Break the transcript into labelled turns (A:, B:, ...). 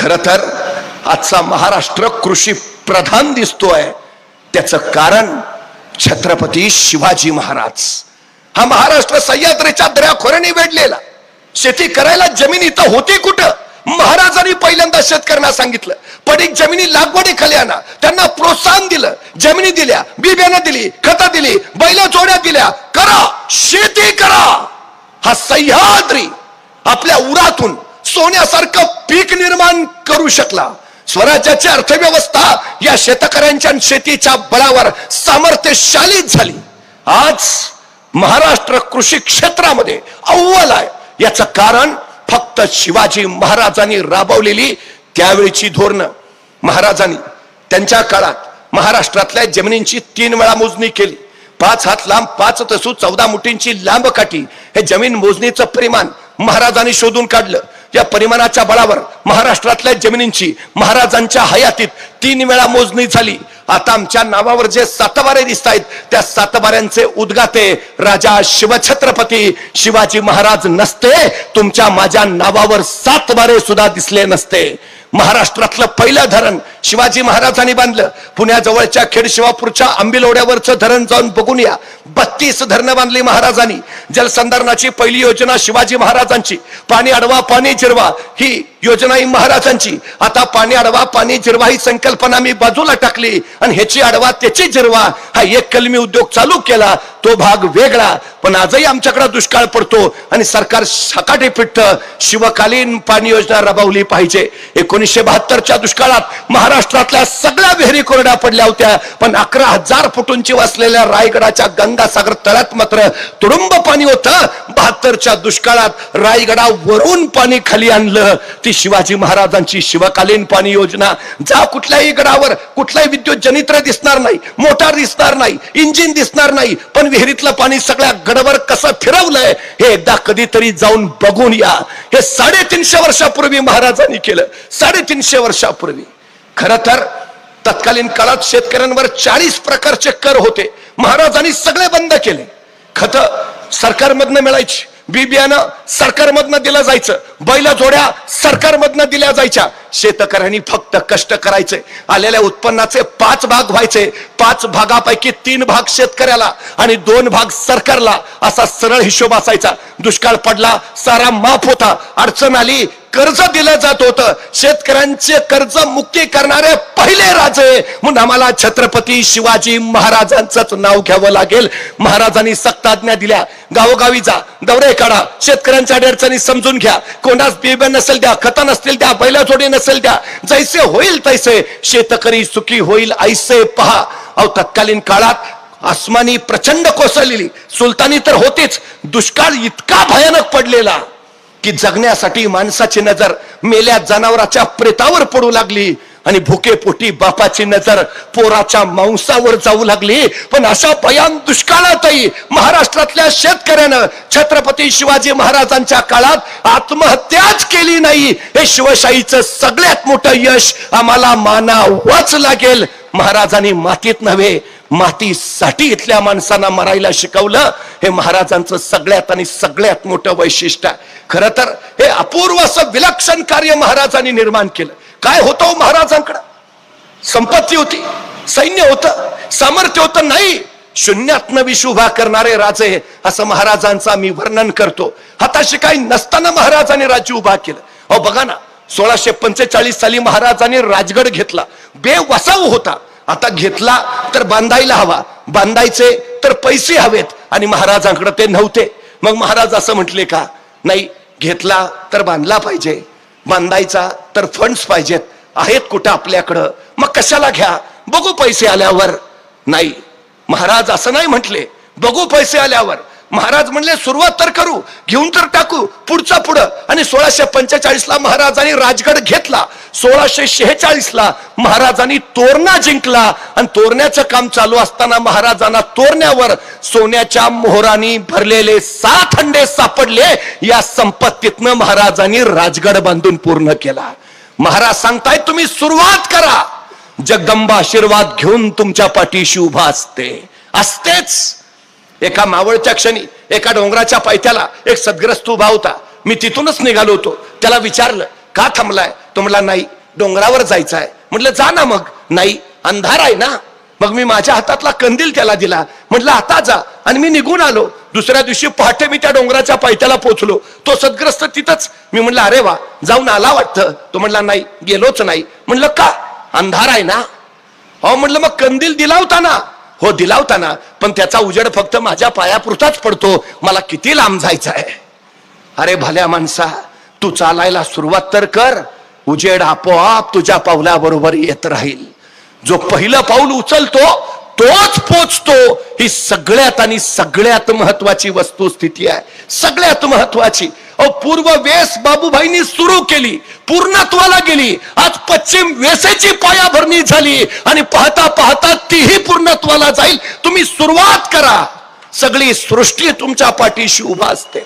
A: खरं तर आजचा महाराष्ट्र कृषी प्रधान दिसतोय, त्याचं कारण छत्रपती शिवाजी महाराज. हा महाराष्ट्र सह्याद्रीच्या दऱ्याखोऱ्याने वेढलेला, शेती करायला जमीन इथं होती कुठं? महाराजांनी पहिल्यांदा शेतकऱ्यांना सांगितलं, पडीक जमिनी लागवडीखाली आणा, त्यांना प्रोत्साहन दिलं, जमिनी दिल्या, बी बियाणं दिली, खतं दिली, बैल जोड्या दिल्या, करा शेती करा. हा सह्याद्री आपल्या उरातून सोन्यासारखं पीक निर्माण करू शकला. स्वराज्याची अर्थव्यवस्था या शेतकऱ्यांच्या शेतीच्या बळावर सामर्थ्यशाली झाली. आज महाराष्ट्र कृषी क्षेत्रामध्ये अव्वल आहे. याचं कारण फक्त शिवाजी महाराजांनी राबवलेली त्यावेळीची धोरणं. महाराजांनी त्यांच्या काळात महाराष्ट्रातल्या जमिनींची 3 वेळा मोजणी केली. 5 हात लांब 5 तसू 14 मुठींची लांब काठी हे जमीन मोजणीचं परिमाण महाराजांनी शोधून काढलं. या परिमाणाच्या बळावर महाराष्ट्रातल्या जमिनींची महाराजांच्या हयातीत 3 वेळा मोजणी झाली. आता आमच्या नावावर जे 7 बारे दिसत आहेत, त्या 7 बाऱ्यांचे उद्गाते राजा शिवछत्रपती शिवाजी महाराज नसते, तुमच्या माझ्या नावावर 7 बारे सुद्धा दिसले नसते. महाराष्ट्रातलं पहिलं धरण शिवाजी महाराजांनी बांधलं. पुण्याजवळच्या खेड शिवापूरच्या आंबिलोड्यावरचं धरण जाऊन बघून या. 32 धरणं बांधली महाराजांनी. जलसंधारणाची पहिली योजना शिवाजी महाराजांची. पाणी अडवा पाणी जिरवा ही योजना ही महाराजांची. आता पाणी अडवा पाणी जिरवा ही संकल्पना मी बाजूला टाकली आणि ह्याची अडवा त्याची जिरवा हा एक कलमी उद्योग चालू केला. तो भाग वेगळा. पण आजही आमच्याकडे दुष्काळ पडतो आणि सरकार सकाटी पिट्ट शिवकालीन पाणी योजना राबवली पाहिजे. 1972च्या दुष्काळात महाराष्ट्रातल्या सगळ्या विहिरी कोरड्या पडल्या होत्या, पण 11,000 फूट उंची वसलेल्या रायगडाच्या गंगासागर तळ्यात मात्र तुडुंब पाणी होतं. 72च्या दुष्काळात रायगडावरून पाणी खाली आणलं. ती शिवाजी महाराजांची शिवकालीन पाणी योजना. जा कुठल्याही गडावर कुठलाही विद्युत जनित्र दिसणार नाही, मोटार दिसणार नाही, इंजिन दिसणार नाही, पण विहिरीतलं पाणी सगळ्या गडावर कसं फिरवलंय हे एकदा कधीतरी जाऊन बघून या. हे 350 वर्षापूर्वी महाराजांनी केलं. 350 वर्षापूर्वी. खरं तर तत्कालीन काळात शेतकऱ्यांवर 40 प्रकारचे कर होते. महाराजांनी सगळे बंद केले. खत सरकारमधनं मिळायची, बी बियाणं सरकारमधनं दिलं जायचं, बैल जोड्या सरकारमधनं दिल्या जायच्या. शेतकऱ्यांनी फक्त कष्ट करायचे. आलेल्या उत्पन्नाचे 5 भाग व्हायचे. 5 भागापैकी 3 भाग शेतकऱ्याला आणि 2 भाग सरकारला, असा सरळ हिशोब असायचा. दुष्काळ पडला सारा माफ होता. अडचण आली कर्ज दिलं जात होतं. शेतकऱ्यांचे कर्ज मुक्ती करणारे पहिले राजे म्हणून आम्हाला छत्रपती शिवाजी महाराजांचंच नाव घ्यावं लागेल. महाराजांनी सक्त आज्ञा दिल्या. गावोगावी जा, दौरे काढा, शेतकऱ्यांच्या अडचणी समजून घ्या. कोणास बिबे नसेल द्या, खतं नसतील द्या, बैलजोडी नसेल द्या. जैसे होईल तैसे शेतकरी सुखी होईल ऐसे पहा. अहो तत्कालीन काळात आसमानी प्रचंड कोसळलेली, सुलतानी तर होतीच. दुष्काळ इतका भयानक पडलेला की जगण्यासाठी माणसाची नजर मेल्या जनावराच्या प्रेतावर पडू लागली आणि भुके पोटी बापाची नजर पोराच्या मांसावर जाऊ लागली. पण अशा भयान दुष्काळातही महाराष्ट्रातल्या शेतकऱ्यानं छत्रपती शिवाजी महाराजांच्या काळात आत्महत्याच केली नाही. हे शिवशाहीचं सगळ्यात मोठं यश आम्हाला मानावंच लागेल. महाराजांनी मातीत नव्हे मातीसाठी इथल्या माणसांना मरायला शिकवलं. हे महाराजांचं सगळ्यात आणि सगळ्यात मोठं वैशिष्ट्य आहे. खरं तर हे अपूर्व असं विलक्षण कार्य महाराजांनी निर्माण केलं. काय होतं महाराजांकडं? संपत्ती होती, सैन्य होतं, सामर्थ्य होतं नाही. शून्यातनं विश्व उभा करणारे राजे असं महाराजांचं आम्ही वर्णन करतो. हाताशी काही नसताना महाराजांनी राज्य उभा केलं. अहो बघा ना, 1645 साली महाराजांनी राजगड घेतला. बेवसाव होता. आता घेतला तर बांधायला हवा, बांधायचे तर पैसे हवेत आणि महाराजांकडे ते नव्हते. मग महाराज असं म्हटले का? नाही, घेतला तर बांधला पाहिजे, बांधायचा तर फंड्स पाहिजेत. आहेत कुठं आपल्याकडं? मग कशाला घ्या, बघू पैसे आल्यावर. नाही, महाराज असं नाही म्हटले, बघू पैसे आल्यावर. महाराज म्हणले सुरुवात तर करू, घेऊन तर टाकू, पुढचा पुढं. आणि 1645 ला महाराजांनी राजगड घेतला. 1646 ला महाराजांनी तोरणा जिंकला आणि तोरण्याचं काम चालू असताना महाराजांना तोरण्यावर सोन्याच्या मोहरांनी भरलेले 7 हंडे सापडले. या संपत्तीतनं महाराजांनी राजगड बांधून पूर्ण केला. महाराज सांगताय तुम्ही सुरुवात करा. जगदंबा आशीर्वाद घेऊन तुमच्या पाठीशी उभा असतेच. एका मावळच्या क्षणी एका डोंगराच्या पायथ्याला एक सद्ग्रस्त उभा होता. मी तिथूनच निघालो होतो. त्याला विचारलं, का थांबलाय? तो म्हणला नाही, डोंगरावर जायचं आहे. म्हटलं जा ना. मग नाही, अंधार आहे ना. मग मी माझ्या हातातला कंदील त्याला दिला, म्हटलं आता जा, आणि मी निघून आलो. दुसऱ्या दिवशी पहाटे मी त्या डोंगराच्या पायथ्याला पोहोचलो. तो सद्ग्रस्त तिथंच. मी म्हणलं अरे वा, जाऊन आला वाटतं. तो म्हणला नाही, गेलोच नाही. म्हणलं का? अंधार आहे ना. हो म्हटलं मग कंदील दिला होता ना. हो दिला होता ना, पण त्याचा उजेड फक्त माझ्या पायापुरताच पडतो, मला किती लांब जायचं आहे. अरे भल्या माणसा, तू चालायला सुरुवात तर कर, उजेड आपोआप तुझ्या पावलाबरोबर येत राहील. जो पहिलं पाऊल उचलतो तोच पोचतो. ही सगळ्यात आणि सगळ्यात महत्वाची वस्तुस्थिती आहे, सगळ्यात महत्वाची. पूर्व वेस बाबूभाईंनी सुरू केली, पूर्णत्वाला गेली. आज पश्चिम वेसेची पायाभरणी झाली आणि पाहता पाहता तीही पूर्णत्वाला जाईल. तुम्ही सुरुवात करा, सगळी सृष्टी तुमच्या पाठीशी उभा असते.